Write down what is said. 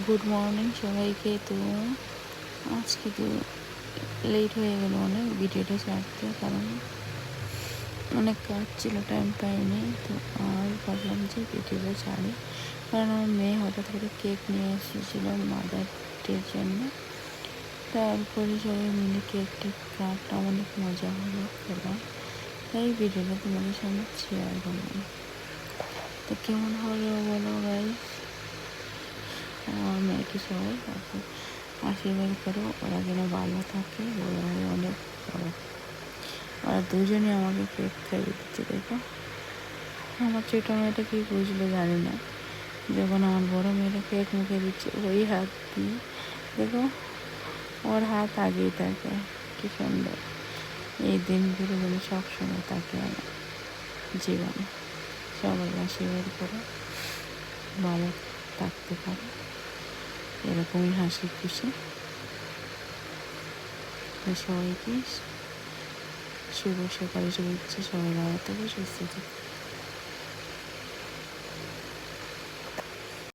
Good morning সবাইকে। তো আজকে তো লেট হয়ে গেল অনেক ভিডিওটা ছাড়তে, কারণ অনেক কাজ ছিল, টাইম পাইনি। তো আর ভাবলাম যে ভিডিওটা ছাড়ি, কারণ আমার মেয়ে হঠাৎ করে কেক নিয়ে এসেছিল মাদার ডের জন্য। তারপরে সবাই মিলে কেক টেক কাটলাম, অনেক মজা হলো, খেলাম। তাই ভিডিওটা তোমাদের সামনে শেয়ার করলাম। তো কেমন হলো বলো গাইস। আমার মেয়েকে সবাই আশীর্বাদ করো, ওরা যেন ভালো থাকে, বড় হয়ে অনেক বড়। ওরা দুজনে আমাকে কেক খাইয়ে দিচ্ছে। দেখো আমার ছোটো মেয়েটা কী বুঝলো জানি না, যখন আমার বড় মেয়েটা কেক মুখে দিচ্ছে ওই হাত দিয়ে, দেখো ওর হাত আগেই থাকে। কী সুন্দর। এই দিনগুলো যেন সবসময় থাকে আমার জীবনে। সবাই আশীর্বাদ করো, ভালো থাকতে পারো, এরকমই হাসি খুশি। সবাইকে শুভ সকালে শুভেচ্ছা। সবাই ভালো থাকো, সুস্থ থাকো।